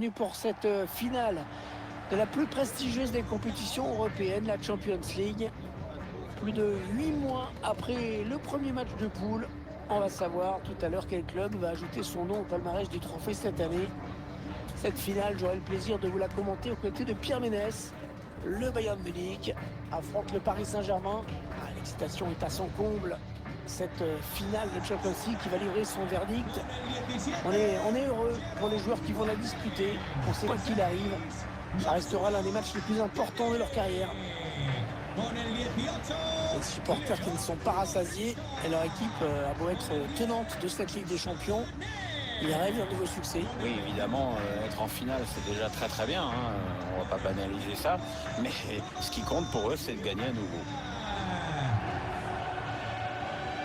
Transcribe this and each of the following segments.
Pour cette finale de la plus prestigieuse des compétitions européennes, la Champions League. Plus de 8 mois après le premier match de poule, on va savoir tout à l'heure quel club va ajouter son nom au palmarès du trophée cette année. Cette finale, j'aurai le plaisir de vous la commenter aux côtés de Pierre Ménès. Le Bayern Munich affronte le Paris Saint-Germain. L'excitation est à son comble. Cette finale de Champions League qui va livrer son verdict. On est heureux pour les joueurs qui vont la disputer. On sait quoi qu'il arrive. Ça restera l'un des matchs les plus importants de leur carrière. Les supporters qui ne sont pas rassasiés et leur équipe a beau être tenante de cette Ligue des Champions, ils rêvent d'un nouveau succès. Oui, évidemment, être en finale, c'est déjà très très bien. On va pas banaliser ça. Mais ce qui compte pour eux, c'est de gagner à nouveau.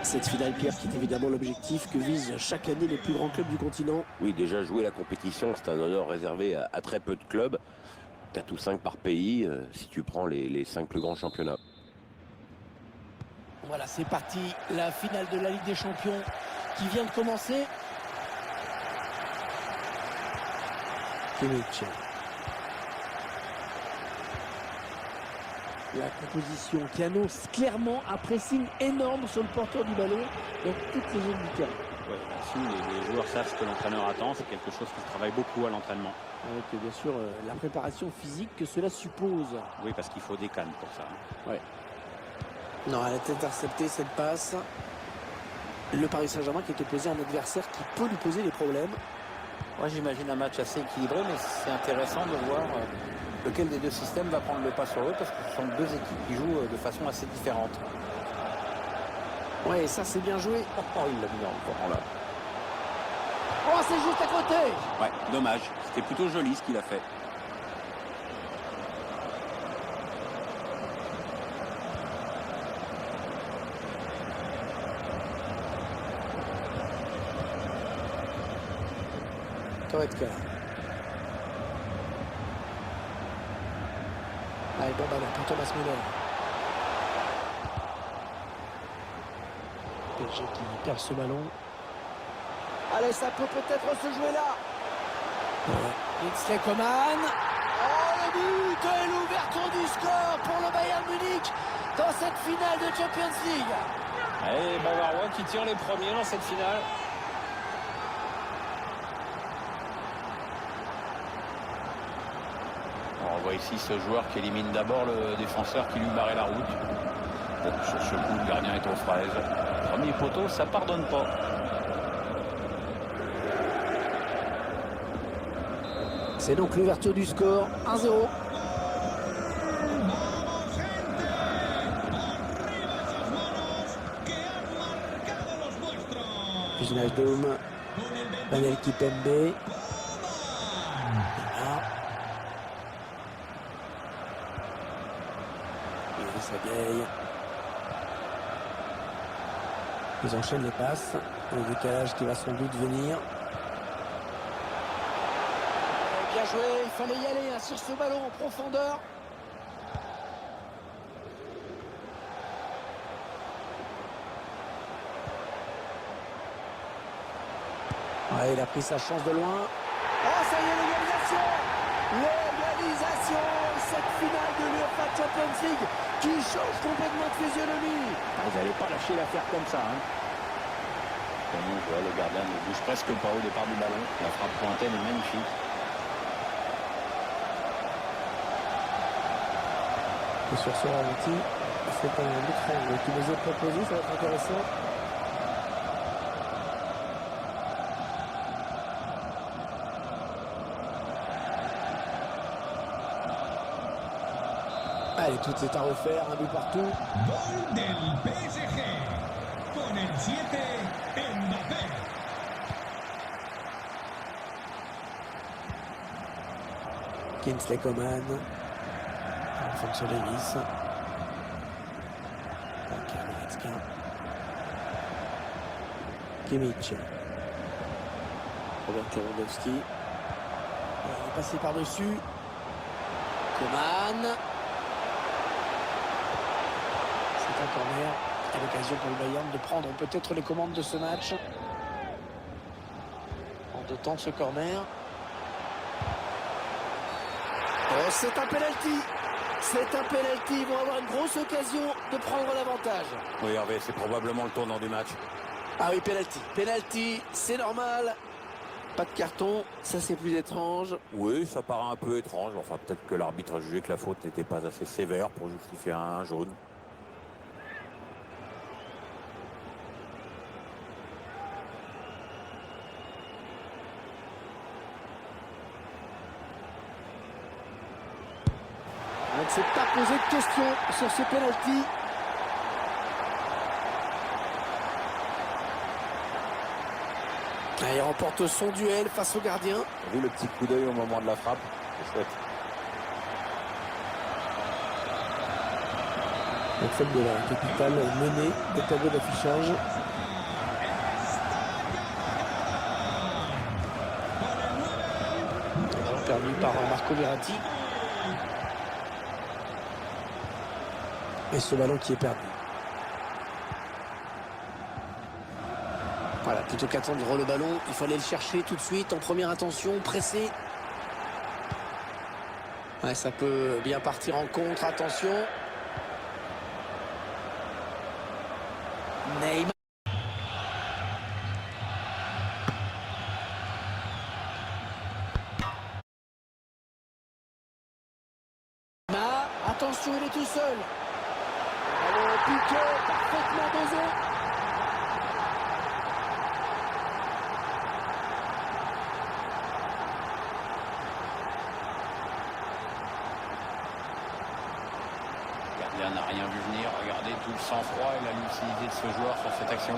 Cette finale, Pierre, qui est évidemment l'objectif que visent chaque année les plus grands clubs du continent. Oui, déjà jouer la compétition, c'est un honneur réservé à très peu de clubs. 4 ou 5 par pays, si tu prends les 5 plus grands championnats. Voilà, c'est parti. La finale de la Ligue des Champions qui vient de commencer. Kimmich. La composition qui annonce clairement un pressing énorme sur le porteur du ballon dans toutes les zones du terrain. Ouais, là-dessus, les joueurs savent ce que l'entraîneur attend. C'est quelque chose qui se travaille beaucoup à l'entraînement. Avec bien sûr la préparation physique que cela suppose. Oui, parce qu'il faut des cannes pour ça. Ouais. Non, elle a intercepté cette passe. Le Paris Saint-Germain qui est opposé à un adversaire qui peut lui poser des problèmes. Moi, j'imagine un match assez équilibré, mais c'est intéressant de voir lequel des deux systèmes va prendre le pas sur eux, parce que ce sont deux équipes qui jouent de façon assez différente. Ouais, ça c'est bien joué. Oh, il l'a mis dans le courant là. Oh, c'est juste à côté. Ouais, dommage. C'était plutôt joli ce qu'il a fait. Goretzka. Allez, bon ballon pour Thomas Müller. PSG qui perd ce ballon. Allez, ça peut peut-être se jouer là. Kingsley Coman. Oh, le but et l'ouverture du score pour le Bayern Munich dans cette finale de Champions League. Allez, Bavarois qui tire les premiers dans cette finale. On voit ici ce joueur qui élimine d'abord le défenseur qui lui barrait la route. Bon, sur ce coup, le gardien est aux fraises. Premier poteau, ça pardonne pas. C'est donc l'ouverture du score, 1-0. Fusionnage d'homme. Daniel Kimpembe. Ils enchaînent les passes. Le décalage qui va sans doute venir. Bien joué, il fallait y aller sur ce ballon en profondeur. Ouais, il a pris sa chance de loin. Oh, ça y est, l'égalisation! L'égalisation! Cette finale de l'UEFA Champions League qui change complètement de physionomie. Vous n'allez pas lâcher l'affaire comme ça. Comme on voit, le gardien ne bouge presque pas au départ du ballon. La frappe pointaine est magnifique. Et sur ce ralenti, c'est un autre angle qui nous est proposé, ça va être intéressant. Allez, tout est à refaire, un but partout. Gol del PSG. Con el 7, Mbappé. Kingsley Coman. Alphonso Davies. Goretzka. Kimmich. Robert Lewandowski. Il est passé par-dessus. Coman. C'est un corner. À l'occasion pour le Bayern de prendre peut-être les commandes de ce match. En deux temps ce corner. Oh, c'est un penalty. C'est un penalty. Ils vont avoir une grosse occasion de prendre l'avantage. Oui, Hervé, c'est probablement le tournant du match. Ah oui, penalty. Penalty, c'est normal. Pas de carton, ça c'est plus étrange. Oui, ça paraît un peu étrange. Enfin, peut-être que l'arbitre a jugé que la faute n'était pas assez sévère pour justifier un jaune. On ne s'est pas posé de questions sur ce penalty. Ah, il remporte son duel face au gardien. T'as vu le petit coup d'œil au moment de la frappe? C'est chouette. Le club de la capitale mené au tableau d'affichage. Perdu par Marco Verratti. Et ce ballon qui est perdu. Voilà, plutôt qu'attendre le ballon, il fallait le chercher tout de suite en première intention, pressé. Ouais, ça peut bien partir en contre, attention. Neymar. Attention, il est tout seul. Allez, piqué, parfaitement dosé. Le gardien n'a rien vu venir. Regardez tout le sang-froid et la lucidité de ce joueur sur cette action.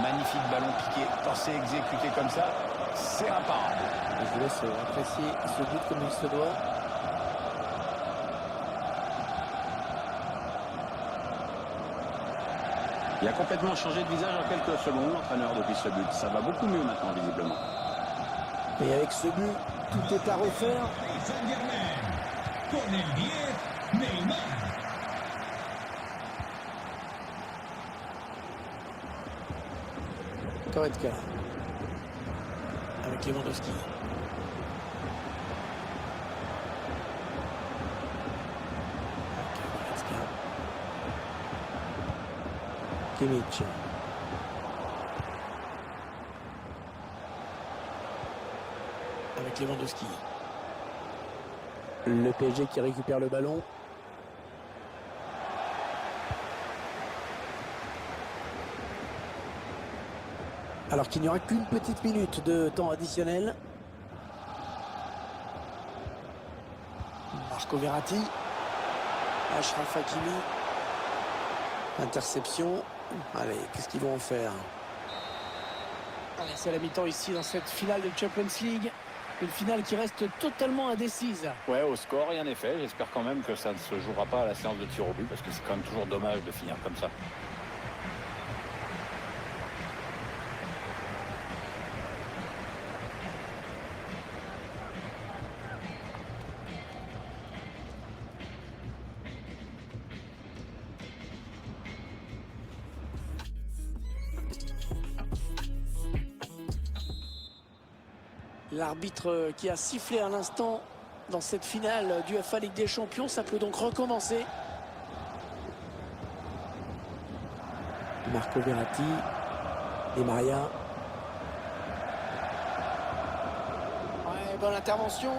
Magnifique ballon piqué, pensé exécuté comme ça, c'est imparable. Je vous laisse apprécier ce but comme il se doit. Il a complètement changé de visage en quelques secondes, l'entraîneur, depuis ce but. Ça va beaucoup mieux maintenant, visiblement. Et avec ce but, tout est à refaire. Saint-Germain. Con el 10, Neymar. Goretzka. Avec Lewandowski. Kimmich. Avec Lewandowski. Le PSG qui récupère le ballon. Alors qu'il n'y aura qu'une petite minute de temps additionnel. Marco Verratti. Achraf Hakimi. Interception. Allez, qu'est-ce qu'ils vont en faire? C'est la mi-temps ici dans cette finale de Champions League. Une finale qui reste totalement indécise. Ouais, au score, rien n'est fait. J'espère quand même que ça ne se jouera pas à la séance de tir au but, parce que c'est quand même toujours dommage de finir comme ça. L'arbitre qui a sifflé à l'instant dans cette finale du UEFA Ligue des Champions, ça peut donc recommencer. Marco Verratti et Maria. Ouais, bonne intervention.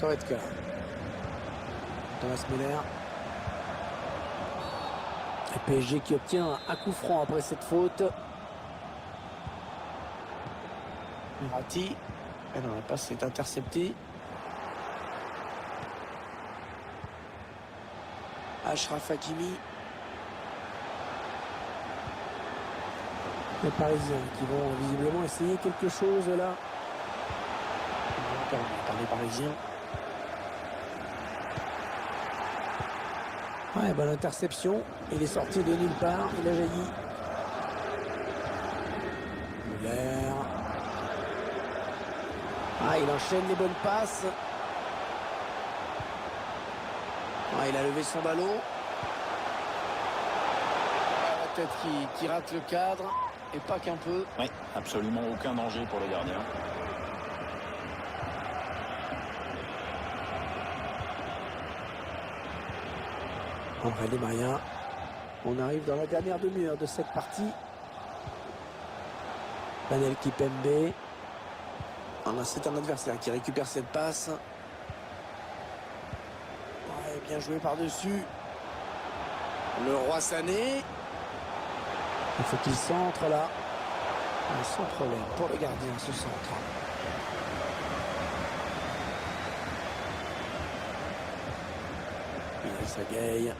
Goretzka. Thomas Müller. Le PSG qui obtient un coup franc après cette faute. Verratti. Et non, la passe est interceptée. Achraf Hakimi. Les Parisiens qui vont visiblement essayer quelque chose là. Perdu par les Parisiens. Ouais, bonne interception. Il est sorti de nulle part. Il a jailli. Müller. Ah, il enchaîne les bonnes passes. Ah, il a levé son ballon. Ah, la tête qui rate le cadre. Et pas qu'un peu. Oui, absolument aucun danger pour le gardien. André Di Maria. On arrive dans la dernière demi-heure de cette partie. Daniel Kimpembe. C'est un adversaire qui récupère cette passe. Ouais, bien joué par-dessus. Le Roi Sané. Il faut qu'il centre là. Sans problème pour le gardien, ce centre. Sagaï.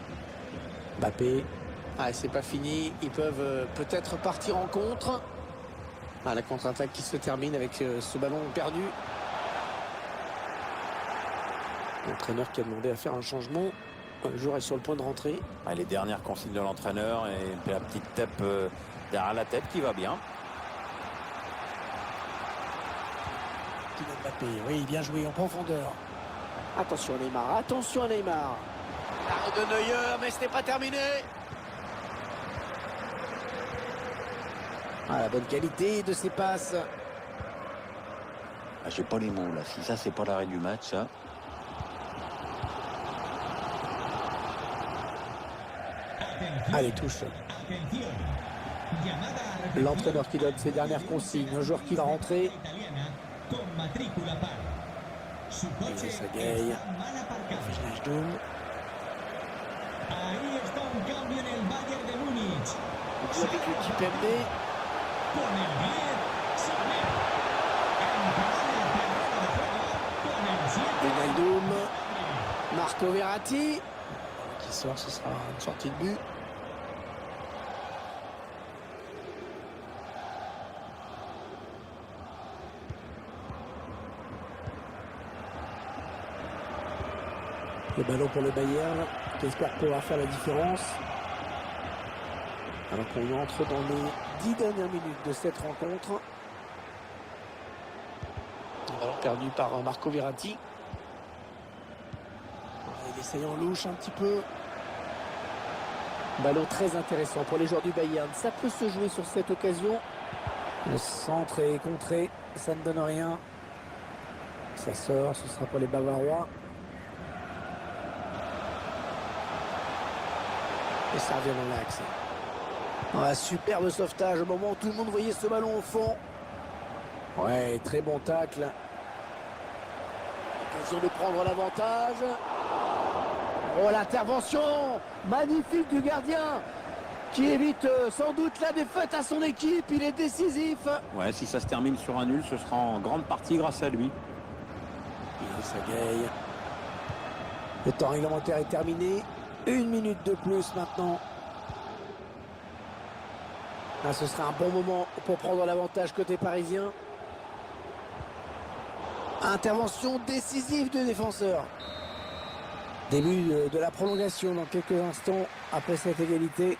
Mbappé. C'est pas fini. Ils peuvent peut-être partir en contre. La contre-attaque qui se termine avec ce ballon perdu. L'entraîneur qui a demandé à faire un changement. Le joueur est sur le point de rentrer. Les dernières consignes de l'entraîneur et la petite tape derrière la tête qui va bien. Mbappé, oui, bien joué en profondeur. Attention Neymar, attention Neymar. L'arrêt de Neuer, mais ce n'est pas terminé. La bonne qualité de ses passes. J'ai pas les mots là. Si ça c'est pas l'arrêt du match, ça. Allez, touche. L'entraîneur qui donne ses dernières consignes au joueur qui va rentrer. Sagaï. Avec le Kimpembe. Wijnaldum. Marco Verratti. Qui sort, ce sera une sortie de but. Le ballon pour le Bayern, qui espère pouvoir faire la différence. Alors qu'on entre dans les 10 dernières minutes de cette rencontre. Un ballon perdu par Marco Verratti. Il essaye en louche un petit peu. Ballon très intéressant pour les joueurs du Bayern. Ça peut se jouer sur cette occasion. Le centre est contré. Ça ne donne rien. Ça sort, ce sera pour les Bavarois. Et ça revient dans l'axe. Superbe sauvetage au moment où tout le monde voyait ce ballon au fond. Ouais, très bon tacle. Occasion de prendre l'avantage. Oh, l'intervention magnifique du gardien qui évite sans doute la défaite à son équipe. Il est décisif. Ouais, si ça se termine sur un nul, ce sera en grande partie grâce à lui. Sagaï. Le temps réglementaire est terminé. 1 minute de plus maintenant. Ce sera un bon moment pour prendre l'avantage côté parisien. Intervention décisive du défenseur. Début de la prolongation dans quelques instants après cette égalité.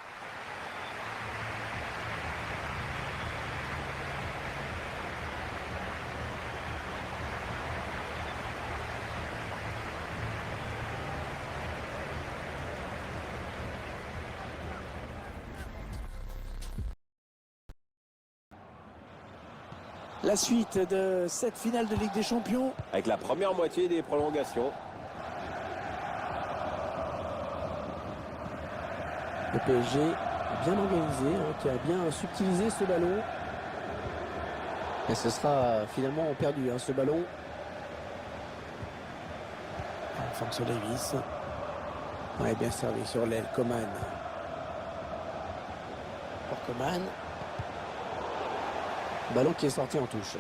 La suite de cette finale de Ligue des Champions. Avec la première moitié des prolongations. Le PSG bien organisé, qui a bien subtilisé ce ballon. Et ce sera finalement perdu, ce ballon. Alphonso Davies. Ouais, bien servi sur l'aile, Coman. Pour Coman. Ballon qui est sorti en touche.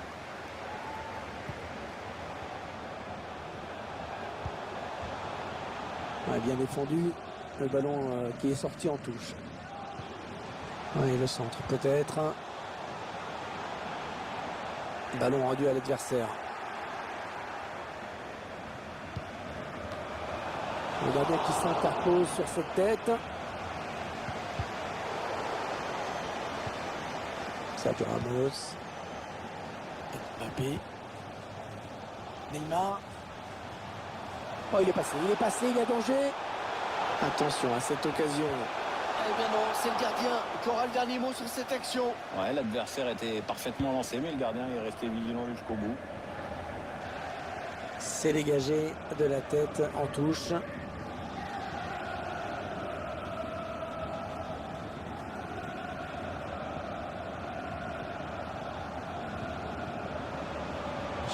Ouais, bien défendu. Le ballon qui est sorti en touche. Ouais, le centre peut-être. Ballon rendu à l'adversaire. Le gardien qui s'interpose sur cette tête. Sergio Ramos. Mbappé. Neymar. Oh, il est passé, il y a danger. Attention à cette occasion. Eh bien non, c'est le gardien qui aura le dernier mot sur cette action. Ouais, l'adversaire était parfaitement lancé, mais le gardien est resté vigilant jusqu'au bout. C'est dégagé de la tête en touche.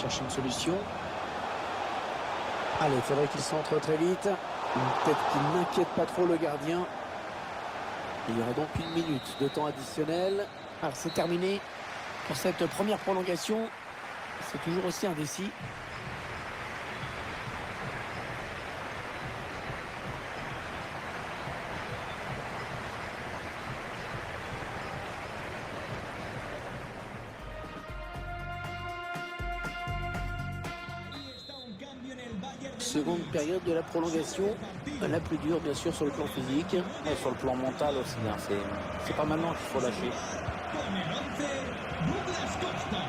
chercher une solution. Allez, il faudrait qu'il centre très vite. Peut-être qu'il n'inquiète pas trop le gardien. Il y aura donc 1 minute de temps additionnel. Alors c'est terminé pour cette première prolongation. C'est toujours aussi indécis. Seconde période de la prolongation, la plus dure bien sûr sur le plan physique. Et sur le plan mental aussi, hein, c'est pas maintenant qu'il faut lâcher. Con el 11, Douglas Costa.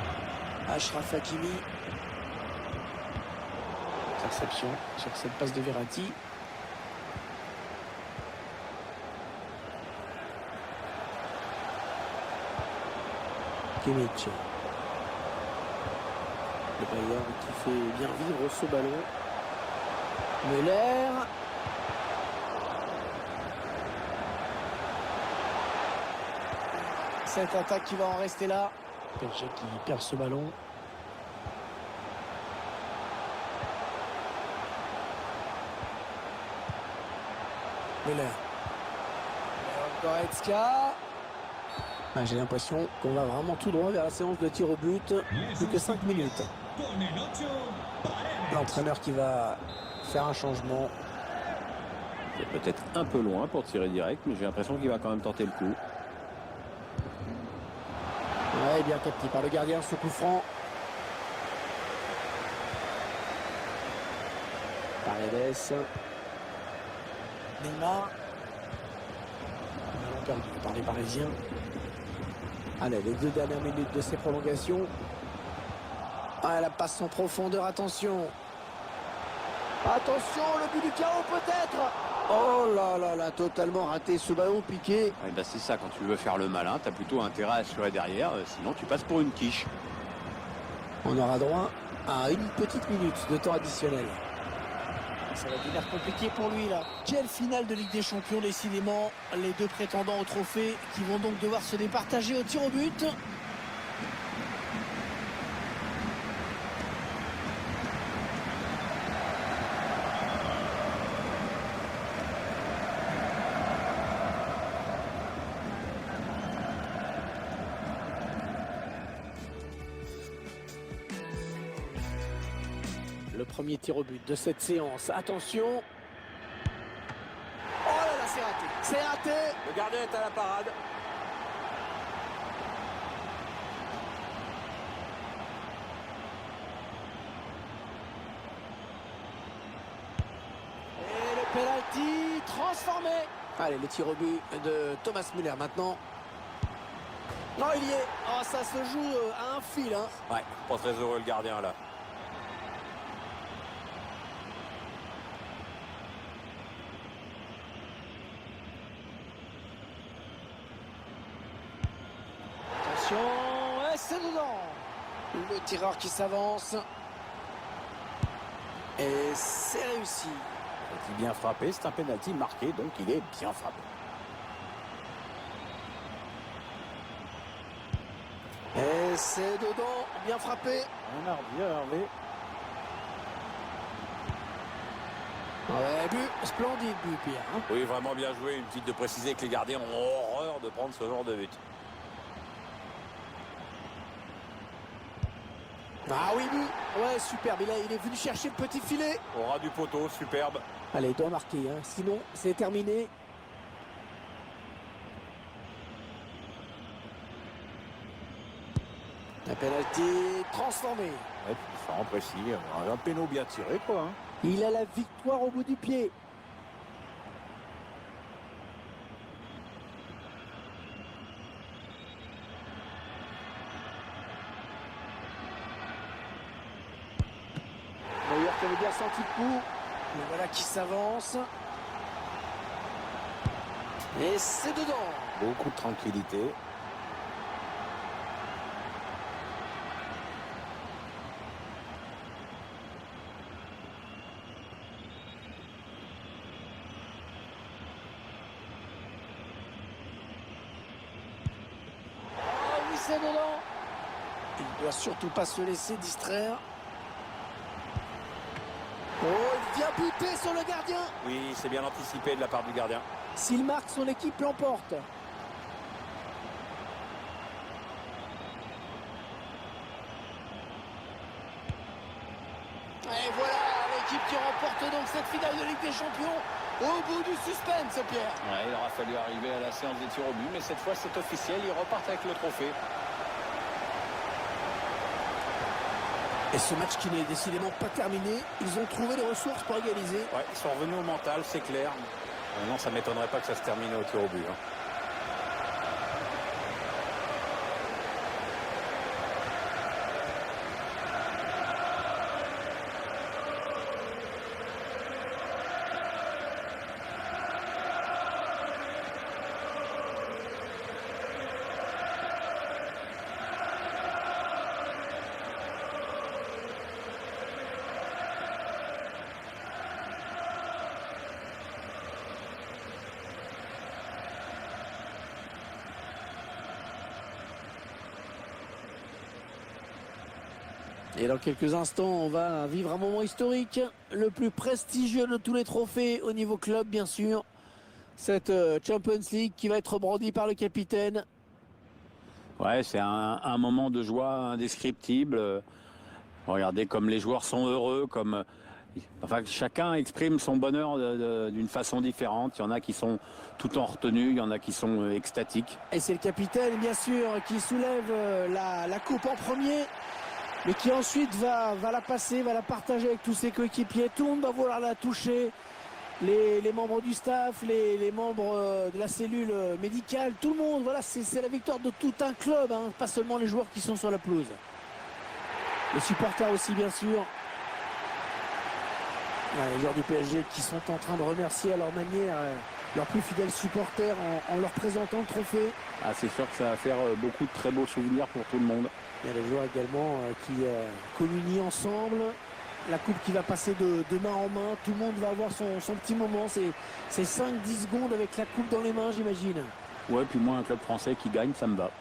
Achraf Hakimi. Interception sur cette passe de Verratti. Kimmich. Le Bayern qui fait bien vivre ce ballon. Müller. Cette attaque qui va en rester là. PSG qui perd ce ballon. Müller. Goretzka. J'ai l'impression qu'on va vraiment tout droit vers la séance de tir au but. Plus que 5 minutes. Con el 8, Paredes. L'entraîneur qui va faire un changement. C'est peut-être un peu loin pour tirer direct, mais j'ai l'impression qu'il va quand même tenter le coup. Ouais, bien capté par le gardien, ce coup franc. Paredes. Neymar. Ballon perdu par les Parisiens. Allez, les 2 dernières minutes de ces prolongations. Ah, la passe en profondeur, attention. Attention, le but du chaos peut-être. Oh là là là, totalement raté ce ballon piqué. Ouais, bah c'est ça, quand tu veux faire le malin, t'as plutôt intérêt à assurer derrière, sinon tu passes pour une quiche. On aura droit à 1 petite minute de temps additionnel. Ça va devenir compliqué pour lui là. Quelle finale de Ligue des Champions décidément. Les 2 prétendants au trophée qui vont donc devoir se départager au tir au but. Le premier tir au but de cette séance. Attention. Oh là là, c'est raté. C'est raté. Le gardien est à la parade. Et le penalty transformé. Allez, le tir au but de Thomas Müller maintenant. Non, il y est. Oh, ça se joue à un fil. Hein. Ouais, pas très heureux le gardien là. Attention, et c'est dedans. Le tireur qui s'avance. Et c'est réussi. Il est bien frappé, c'est un penalty marqué, donc il est bien frappé. Et c'est dedans, bien frappé. Un arbitre, Hervé. Ouais, but, splendide but, Pierre. Hein. Oui, vraiment bien joué. Une petite de préciser que les gardiens ont horreur de prendre ce genre de but. Ah oui, but. Ouais, superbe. Il est venu chercher le petit filet. Au ras du poteau, superbe. Allez, il doit marquer. Hein. Sinon, c'est terminé. Un penalty transformé. Ouais, différent précis, un péno bien tiré quoi. Hein. Il a la victoire au bout du pied. D'ailleurs, qui avait bien senti le coup. Le voilà qui s'avance. Et c'est dedans. Beaucoup de tranquillité. Oh oui, c'est dedans. Il ne doit surtout pas se laisser distraire. Oh, il vient buter sur le gardien. Oui, c'est bien anticipé de la part du gardien. S'il marque, son équipe l'emporte. Et voilà l'équipe qui remporte donc cette finale de Ligue des Champions au bout du suspense, Pierre. Ouais, il aura fallu arriver à la séance des tirs au but, mais cette fois c'est officiel, ils repartent avec le trophée. Et ce match qui n'est décidément pas terminé, ils ont trouvé les ressources pour égaliser. Ouais, ils sont revenus au mental, c'est clair. Non, ça m'étonnerait pas que ça se termine au tir au but. Et dans quelques instants, on va vivre un moment historique, le plus prestigieux de tous les trophées au niveau club, bien sûr. Cette Champions League qui va être brandie par le capitaine. Ouais, c'est un moment de joie indescriptible. Regardez comme les joueurs sont heureux, enfin, chacun exprime son bonheur d'une façon différente. Il y en a qui sont tout en retenue, il y en a qui sont extatiques. Et c'est le capitaine, bien sûr, qui soulève la coupe en premier, mais qui ensuite va la passer, va la partager avec tous ses coéquipiers. Tout le monde va vouloir la toucher. Les membres du staff, les membres de la cellule médicale, tout le monde. Voilà, c'est la victoire de tout un club, hein, pas seulement les joueurs qui sont sur la pelouse. Les supporters aussi, bien sûr. Ouais, les joueurs du PSG qui sont en train de remercier à leur manière leurs plus fidèles supporters en leur présentant le trophée. Ah, c'est sûr que ça va faire beaucoup de très beaux souvenirs pour tout le monde. Il y a les joueurs également qui communient ensemble. La coupe qui va passer de main en main. Tout le monde va avoir son petit moment. C'est 5-10 secondes avec la coupe dans les mains, j'imagine. Ouais, puis moi, un club français qui gagne, ça me va.